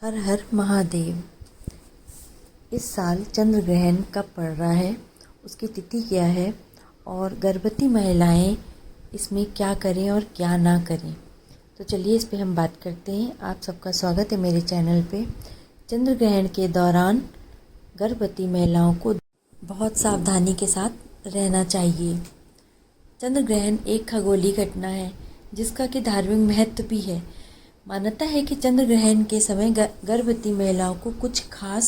हर हर महादेव। इस साल चंद्र ग्रहण कब पड़ रहा है, उसकी तिथि क्या है और गर्भवती महिलाएं इसमें क्या करें और क्या ना करें, तो चलिए इस पे हम बात करते हैं। आप सबका स्वागत है मेरे चैनल पे। चंद्र ग्रहण के दौरान गर्भवती महिलाओं को बहुत सावधानी के साथ रहना चाहिए। चंद्र ग्रहण एक खगोलीय घटना है जिसका कि धार्मिक महत्व भी है। मान्यता है कि चंद्र ग्रहण के समय गर्भवती महिलाओं को कुछ खास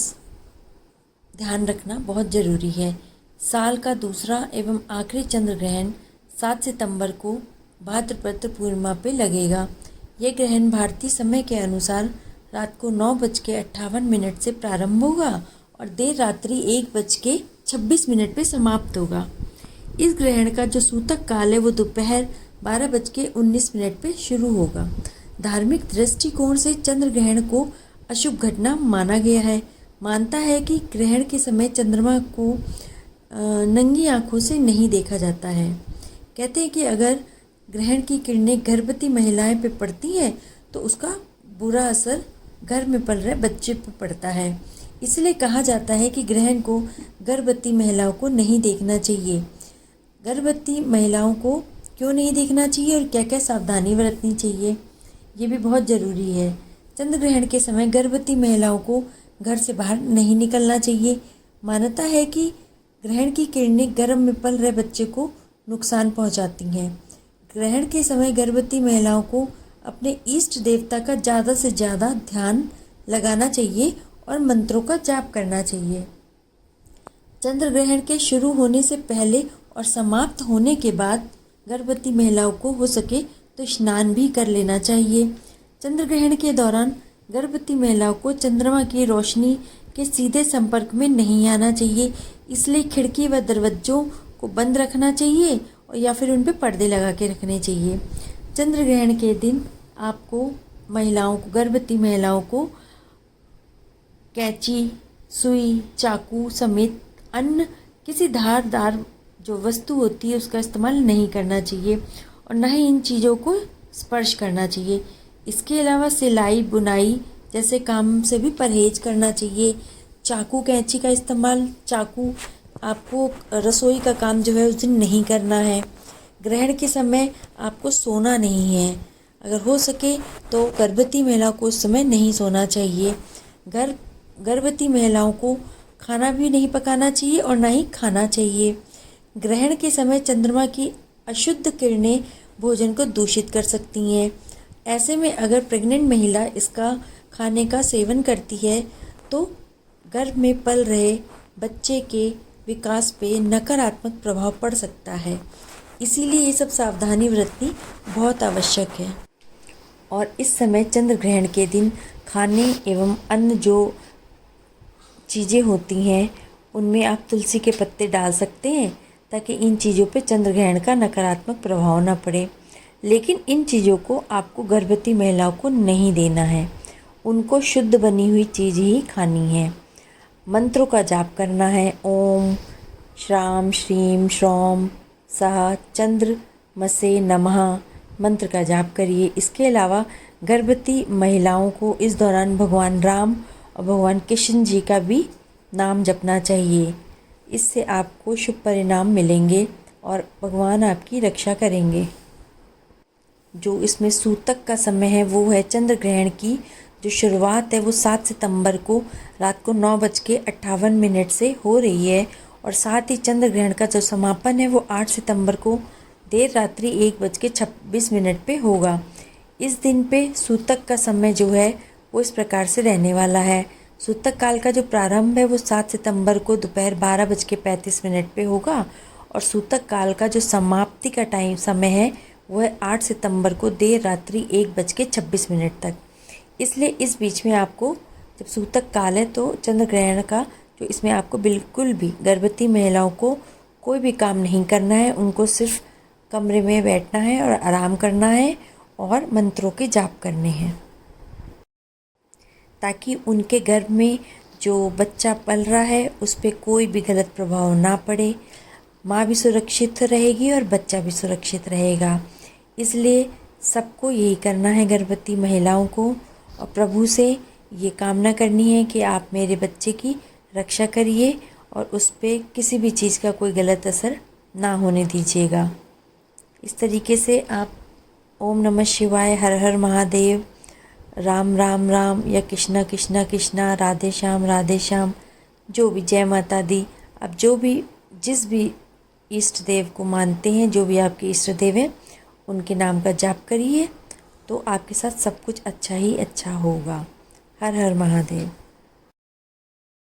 ध्यान रखना बहुत ज़रूरी है। साल का दूसरा एवं आखिरी चंद्र ग्रहण 7 सितंबर को भाद्रपद पूर्णिमा पे लगेगा। यह ग्रहण भारतीय समय के अनुसार रात को 9:58 से प्रारंभ होगा और देर रात्रि 1:26 पे समाप्त होगा। इस ग्रहण का जो सूतक काल है वो दोपहर 12:19 पे शुरू होगा। धार्मिक दृष्टिकोण से चंद्र ग्रहण को अशुभ घटना माना गया है। मानता है कि ग्रहण के समय चंद्रमा को नंगी आंखों से नहीं देखा जाता है। कहते हैं कि अगर ग्रहण की किरणें गर्भवती महिलाएं पे पड़ती हैं तो उसका बुरा असर घर में पल रहे बच्चे पर पड़ता है। इसलिए कहा जाता है कि ग्रहण को गर्भवती महिलाओं को नहीं देखना चाहिए। गर्भवती महिलाओं को क्यों नहीं देखना चाहिए और क्या क्या सावधानी बरतनी चाहिए, ये भी बहुत ज़रूरी है। चंद्र ग्रहण के समय गर्भवती महिलाओं को घर से बाहर नहीं निकलना चाहिए। मान्यता है कि ग्रहण की किरणें गर्भ में पल रहे बच्चे को नुकसान पहुंचाती हैं। ग्रहण के समय गर्भवती महिलाओं को अपने इष्ट देवता का ज़्यादा से ज़्यादा ध्यान लगाना चाहिए और मंत्रों का जाप करना चाहिए। चंद्र ग्रहण के शुरू होने से पहले और समाप्त होने के बाद गर्भवती महिलाओं को हो सके तो स्नान भी कर लेना चाहिए। चंद्र ग्रहण के दौरान गर्भवती महिलाओं को चंद्रमा की रोशनी के सीधे संपर्क में नहीं आना चाहिए। इसलिए खिड़की व दरवाजों को बंद रखना चाहिए और या फिर उन पर पर्दे लगा के रखने चाहिए। चंद्र ग्रहण के दिन आपको गर्भवती महिलाओं को कैंची, सुई, चाकू समेत अन्य किसी धारदार जो वस्तु होती है उसका इस्तेमाल नहीं करना चाहिए और न ही इन चीज़ों को स्पर्श करना चाहिए। इसके अलावा सिलाई बुनाई जैसे काम से भी परहेज करना चाहिए। चाकू कैंची का इस्तेमाल, चाकू आपको रसोई का काम जो है उस दिन नहीं करना है। ग्रहण के समय आपको सोना नहीं है। अगर हो सके तो गर्भवती महिलाओं को उस समय नहीं सोना चाहिए। गर्भवती महिलाओं को खाना भी नहीं पकाना चाहिए और ना ही खाना चाहिए। ग्रहण के समय चंद्रमा की अशुद्ध किरणें भोजन को दूषित कर सकती हैं। ऐसे में अगर प्रेग्नेंट महिला इसका खाने का सेवन करती है तो गर्भ में पल रहे बच्चे के विकास पे नकारात्मक प्रभाव पड़ सकता है। इसीलिए ये सब सावधानी बरतनी बहुत आवश्यक है। और इस समय चंद्र ग्रहण के दिन खाने एवं अन्य जो चीज़ें होती हैं उनमें आप तुलसी के पत्ते डाल सकते हैं ताकि इन चीज़ों पे चंद्र ग्रहण का नकारात्मक प्रभाव न पड़े। लेकिन इन चीज़ों को आपको गर्भवती महिलाओं को नहीं देना है। उनको शुद्ध बनी हुई चीज़ ही खानी है। मंत्रों का जाप करना है। ओम श्राम श्रीम श्रौम सह चंद्रमसे नमः मंत्र का जाप करिए। इसके अलावा गर्भवती महिलाओं को इस दौरान भगवान राम और भगवान कृष्ण जी का भी नाम जपना चाहिए। इससे आपको शुभ परिणाम मिलेंगे और भगवान आपकी रक्षा करेंगे। जो इसमें सूतक का समय है वो है चंद्र ग्रहण की जो शुरुआत है वो 7 सितंबर को रात को 9:58 से हो रही है और साथ ही चंद्र ग्रहण का जो समापन है वो 8 सितंबर को देर रात्रि 1:26 पे होगा। इस दिन पे सूतक का समय जो है वो इस प्रकार से रहने वाला है। सूतक काल का जो प्रारंभ है वो 7 सितंबर को दोपहर 12:35 पे होगा और सूतक काल का जो समाप्ति का समय है वो है 8 सितंबर को देर रात्रि 1:26 तक। इसलिए इस बीच में आपको जब सूतक काल है तो चंद्र ग्रहण का जो इसमें आपको बिल्कुल भी गर्भवती महिलाओं को कोई भी काम नहीं करना है। उनको सिर्फ कमरे में बैठना है और आराम करना है और मंत्रों के जाप करने हैं ताकि उनके गर्भ में जो बच्चा पल रहा है उस पर कोई भी गलत प्रभाव ना पड़े। माँ भी सुरक्षित रहेगी और बच्चा भी सुरक्षित रहेगा। इसलिए सबको यही करना है गर्भवती महिलाओं को और प्रभु से ये कामना करनी है कि आप मेरे बच्चे की रक्षा करिए और उस पे किसी भी चीज़ का कोई गलत असर ना होने दीजिएगा। इस तरीके से आप ओम नमः शिवाय, हर हर महादेव, राम राम राम या कृष्णा कृष्णा कृष्णा, राधे श्याम, जो भी, जय माता दी, आप जो भी जिस भी इष्ट देव को मानते हैं, जो भी आपके इष्ट देव हैं, उनके नाम का जाप करिए तो आपके साथ सब कुछ अच्छा ही अच्छा होगा। हर हर महादेव।